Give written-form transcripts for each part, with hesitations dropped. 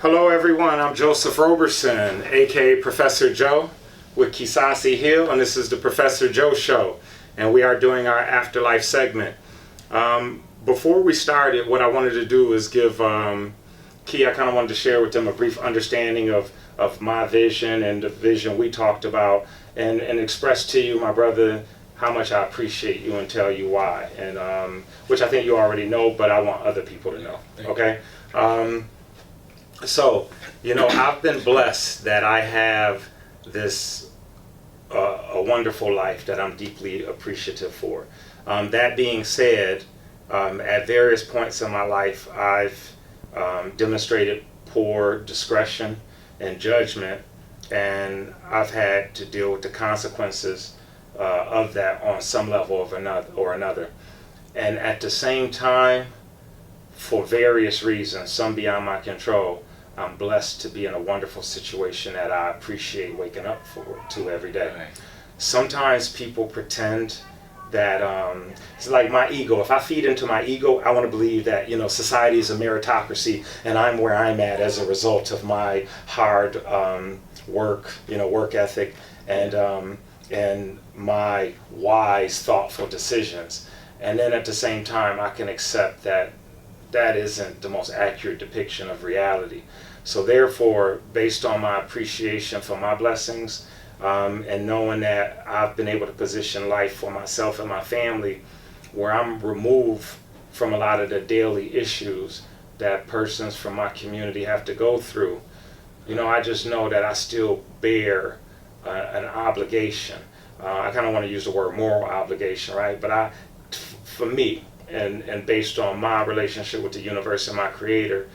Hello everyone, I'm Joseph Roberson, aka Professor Joe with Keasuc Hill, and this is the Professor Joe Show, and we are doing our afterlife segment. Before we started, what I wanted to do is give Key, I kind of wanted to share with them a brief understanding of my vision and the vision we talked about, and express to you, my brother, how much I appreciate you and tell you why, and which I think you already know, but I want other people to know, okay? So, you know, I've been blessed that I have this a wonderful life that I'm deeply appreciative for. That being said, at various points in my life, I've demonstrated poor discretion and judgment, and I've had to deal with the consequences of that on some level of another. And at the same time, for various reasons, some beyond my control, I'm blessed to be in a wonderful situation that I appreciate waking up to every day. Right. Sometimes people pretend that it's like my ego. If I feed into my ego, I want to believe that, you know, society is a meritocracy and I'm where I'm at as a result of my hard work, you know, work ethic, and my wise, thoughtful decisions. And then at the same time, I can accept that that isn't the most accurate depiction of reality. So therefore, based on my appreciation for my blessings, and knowing that I've been able to position life for myself and my family where I'm removed from a lot of the daily issues that persons from my community have to go through, you know, I just know that I still bear an obligation. I kind of want to use the word moral obligation, right? But for me, and based on my relationship with the universe and my creator,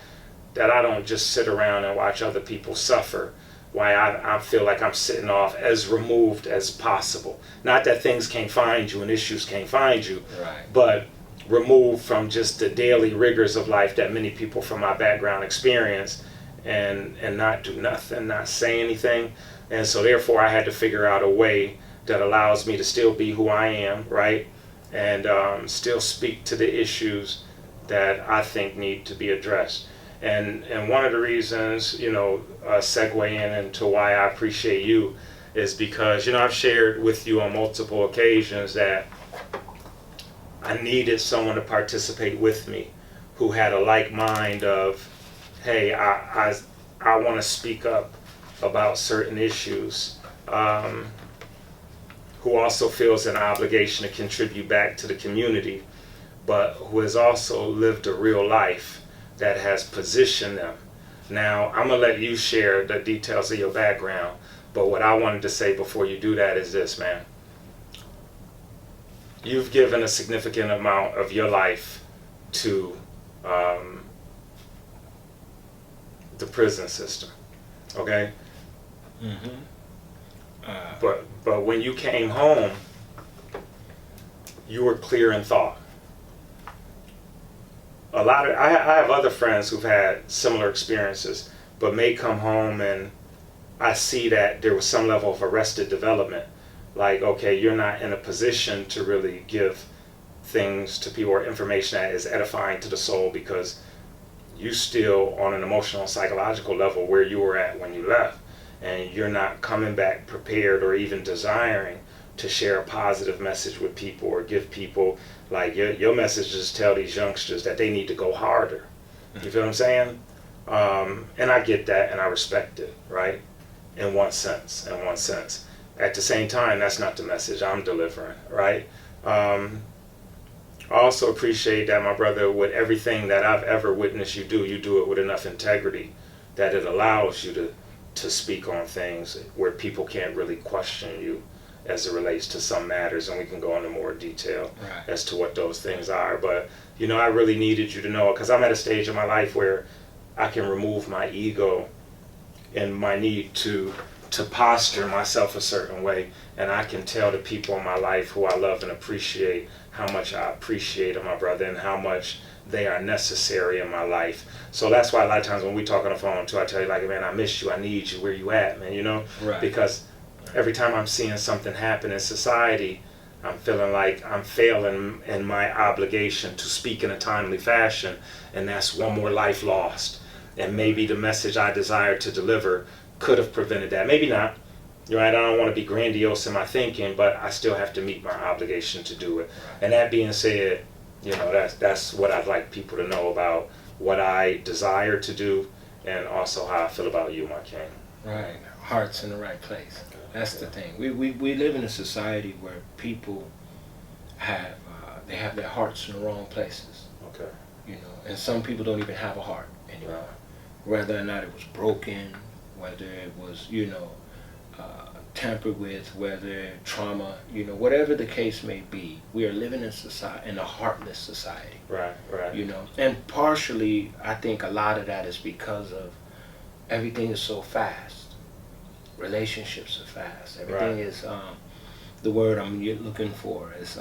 that I don't just sit around and watch other people suffer while I feel like I'm sitting off as removed as possible. Not that things can't find you and issues can't find you, right, but removed from just the daily rigors of life that many people from my background experience, and not do nothing, not say anything. And so therefore I had to figure out a way that allows me to still be who I am, right? And still speak to the issues that I think need to be addressed. And one of the reasons, you know, segue into why I appreciate you is because, you know, I've shared with you on multiple occasions that I needed someone to participate with me who had a like mind of, hey, I want to speak up about certain issues, who also feels an obligation to contribute back to the community, but who has also lived a real life that has positioned them. Now, I'm going to let you share the details of your background, but what I wanted to say before you do that is this, man. You've given a significant amount of your life to the prison system, okay? Mm-hmm. But when you came home, you were clear in thought. I have other friends who've had similar experiences, but may come home and I see that there was some level of arrested development. Like, okay, you're not in a position to really give things to people or information that is edifying to the soul because you still on an emotional and psychological level where you were at when you left, and you're not coming back prepared or even desiring to share a positive message with people or give people, like your message is tell these youngsters that they need to go harder. You feel what I'm saying? And I get that and I respect it, right? In one sense. At the same time, that's not the message I'm delivering, right? I also appreciate that, my brother, with everything that I've ever witnessed you do it with enough integrity that it allows you to speak on things where people can't really question you as it relates to some matters, and we can go into more detail as to what those things are. But, you know, I really needed you to know, because I'm at a stage in my life where I can remove my ego and my need to posture myself a certain way, and I can tell the people in my life who I love and appreciate how much I appreciate them, my brother, and how much they are necessary in my life. So that's why a lot of times when we talk on the phone too, I tell you, like, man, I miss you, I need you, where you at, man, you know? Right. Because every time I'm seeing something happen in society, I'm feeling like I'm failing in my obligation to speak in a timely fashion, and that's one more life lost. and maybe the message I desired to deliver could have prevented that. Maybe not. You're right. I don't want to be grandiose in my thinking, but I still have to meet my obligation to do it. Right. And that being said, that's what I'd like people to know about what I desire to do, and also how I feel about you, my king. Right. Heart's in the right place. That's the thing. We live in a society where people have they have their hearts in the wrong places. Okay. And some people don't even have a heart anymore. Right. Whether or not it was broken, whether it was tampered with, whether trauma, whatever the case may be, we are living in a heartless society. Right. And partially, I think a lot of that is because of everything is so fast. Relationships are fast. Everything is, the word I'm looking for is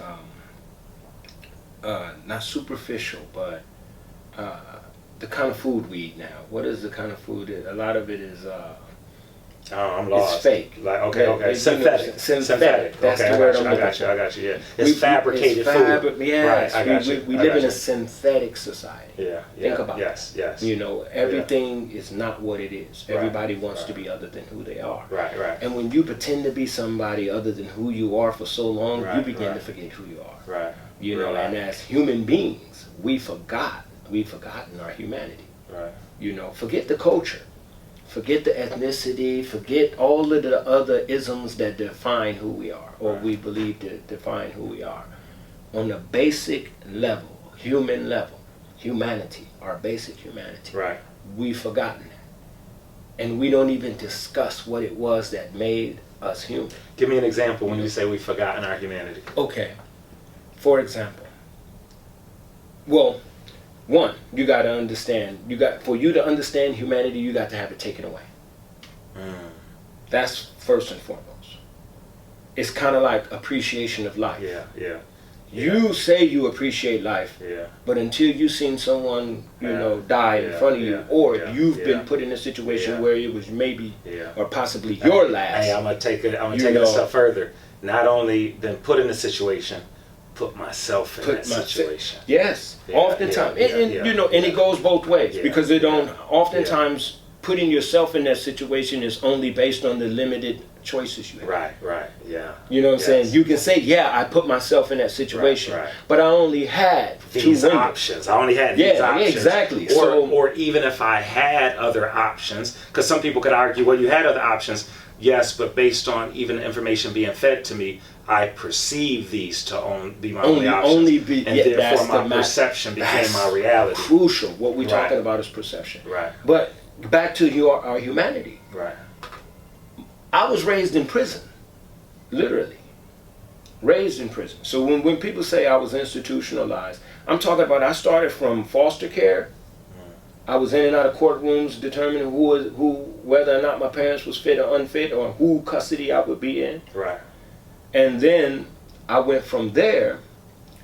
not superficial, but the kind of food we eat now. What is the kind of food? A lot of it is I'm lost. It's fake. Okay. Synthetic. That's okay, the word I got you. Yeah. It's fabricated food. Yes. Right. We live in a synthetic society. Yeah. Think about it. Yes. Everything is not what it is. Everybody wants to be other than who they are. Right. And when you pretend to be somebody other than who you are for so long, you begin to forget who you are. Right. And as human beings, we've forgotten our humanity. Right. Forget the culture. Forget the ethnicity, forget all of the other isms that define who we are, or we believe to define who we are. On the basic level, human level, humanity, our basic humanity, we've forgotten that. And we don't even discuss what it was that made us human. Give me an example when you say we've forgotten our humanity. Okay. For example, well, one, you got to understand. For you to understand humanity, you got to have it taken away. That's first and foremost. It's kind of like appreciation of life. Yeah. You say you appreciate life, but until you've seen someone, die in front of you, or you've been put in a situation where it was maybe or possibly your last. Hey, I'm gonna take it a step further. Not only been put in a situation, put myself in that situation. Yes, oftentimes, and it goes both ways, because it don't. Oftentimes, putting yourself in that situation is only based on the limited choices you have. Right, yeah. You know what I'm saying? You can say, I put myself in that situation, but I only had these options. I only had these options. Exactly. Or even if I had other options, because some people could argue, well, you had other options. Yes, but based on even the information being fed to me, I perceive these to be my only options. And therefore my perception became my reality. Crucial. What we're talking about is perception. Right. But back to our humanity. Right. I was raised in prison. Literally. Raised in prison. So when people say I was institutionalized, I'm talking about I started from foster care. I was in and out of courtrooms determining whether or not my parents was fit or unfit, or who custody I would be in. Right. And then I went from there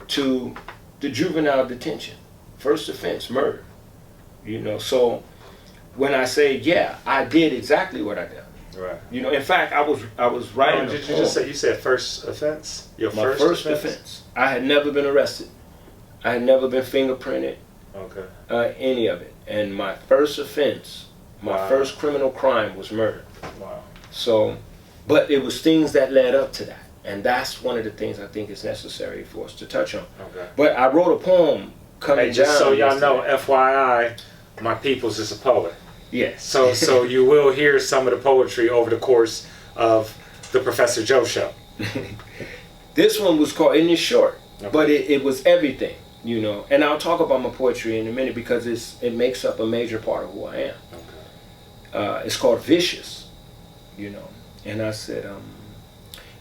to the juvenile detention. First offense, murder. So when I say, I did exactly what I did. Right. In fact, I was writing. Did you just say, you said first offense? My first offense. I had never been arrested. I had never been fingerprinted. Okay. Any of it. And my first offense, my first criminal crime was murder. Wow. So, but it was things that led up to that. And that's one of the things I think is necessary for us to touch on. Okay. But I wrote a poem coming down. Just so y'all know, FYI, my peoples is a poet. Yes. So you will hear some of the poetry over the course of the Professor Joe show. This one was called, and it's short, but it was everything, And I'll talk about my poetry in a minute, because it makes up a major part of who I am. Okay. It's called Vicious, And I said,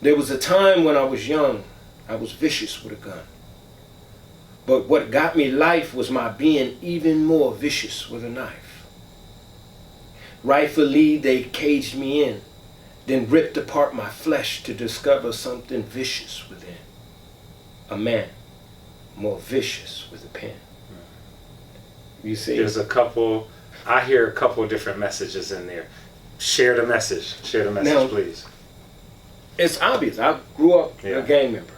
there was a time when I was young, I was vicious with a gun. But what got me life was my being even more vicious with a knife. Rightfully, they caged me in, then ripped apart my flesh to discover something vicious within. A man more vicious with a pen. You see? I hear a couple of different messages in there. Share the message, now, please. It's obvious. I grew up a gang member.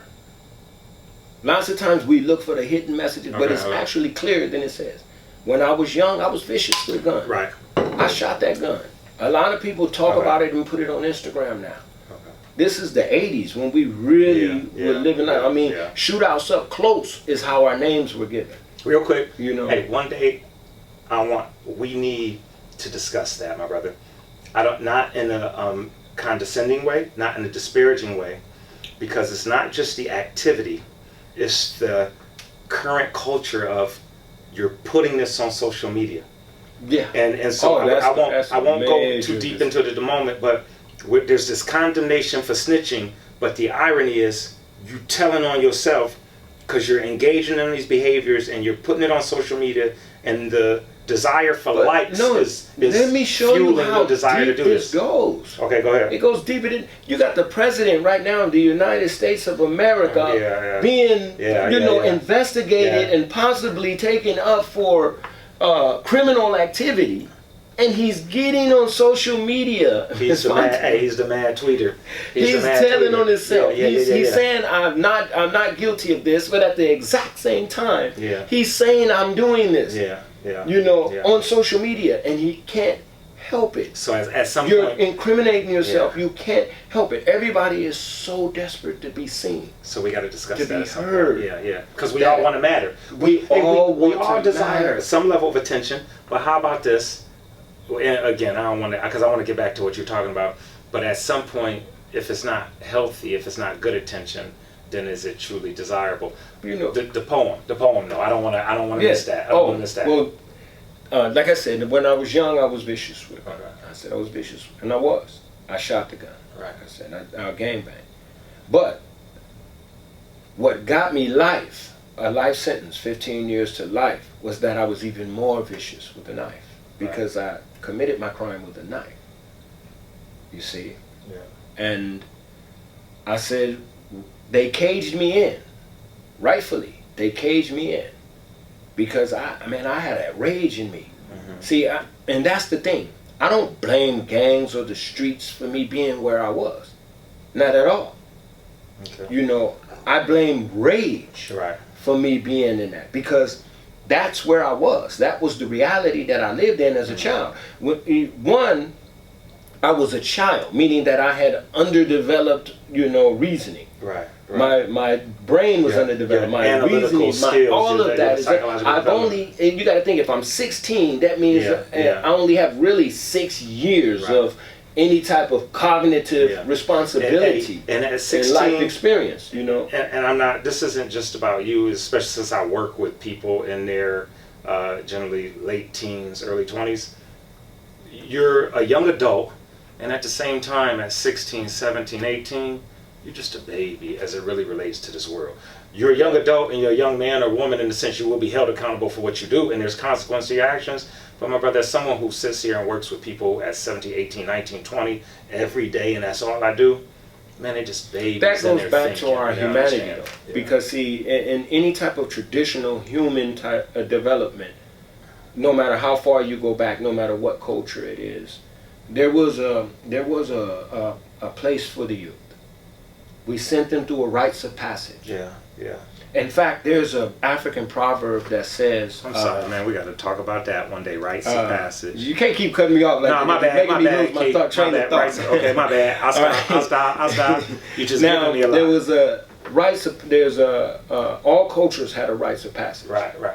Lots of times we look for the hidden messages, but it's actually clearer than it says. When I was young, I was vicious with a gun. Right. I shot that gun. A lot of people talk Okay. about it and put it on Instagram now. Okay. This is the 80s when we really were living out. I mean, shootouts up close is how our names were given. Real quick, You know. hey, one day we need to discuss that, my brother. Not in a condescending way, not in a disparaging way, because it's not just the activity, it's the current culture of you're putting this on social media. Yeah. And so I won't go too deep into the moment, but there's this condemnation for snitching, but the irony is you telling on yourself because you're engaging in these behaviors and you're putting it on social media, and the desire for likes is let me show you fueling how the desire deep to do this goes. Okay, go ahead. It goes deeper than you got the president right now of the United States of America being investigated and possibly taken up for criminal activity, and he's getting on social media. He's the mad tweeter. He's telling on himself. He's saying I'm not guilty of this, but at the exact same time, he's saying I'm doing this. On social media, and he can't help it. So at some you're point, incriminating yourself. You can't help it. Everybody is so desperate to be seen. So we got to discuss to that. be heard. Because we all want to matter. We all desire some level of attention. But how about this? And again, I don't want to, because I want to get back to what you're talking about. But at some point, if it's not healthy, if it's not good attention, then is it truly desirable? The poem. No, I don't want to miss that. I don't want to miss that. Well, like I said, when I was young, I was vicious with it. I said I was vicious, and I was. I shot the gun. Right. I said I gangbang. But what got me life, a life sentence, 15 years to life, was that I was even more vicious with the knife, because I committed my crime with a knife. You see? Yeah. And I said, they caged me in, rightfully. They caged me in because I had that rage in me. Mm-hmm. See, and that's the thing. I don't blame gangs or the streets for me being where I was. Not at all. Okay. I blame rage for me being in that, because that's where I was. That was the reality that I lived in as a child. One, I was a child, meaning that I had underdeveloped, reasoning. Right. My brain was underdeveloped. My reasoning, all of that is. I've only, and you got to think, if I'm 16, that means I only have really 6 years of any type of cognitive responsibility and at 16, and life experience. And I'm not. This isn't just about you, especially since I work with people in their generally late teens, early 20s. You're a young adult, and at the same time, at 16, 17, 18. You're just a baby as it really relates to this world. You're a young adult and you're a young man or woman in the sense you will be held accountable for what you do, and there's consequences to your actions. But my brother, as someone who sits here and works with people at 17, 18, 19, 20 every day, and that's all I do, man, they're just babies. That goes back thinking, to our humanity, though. Because, see, in any type of traditional human type of development, no matter how far you go back, no matter what culture it is, there was a place for the youth. We sent them through a rites of passage. In fact, there's an African proverb that says... I'm sorry, man. We got to talk about that one day. Rites of passage. You can't keep cutting me off like that. No, my bad. My bad. Okay, my bad. I'll stop. You just giving me a lot. There was a rites of... All cultures had a rites of passage. Right.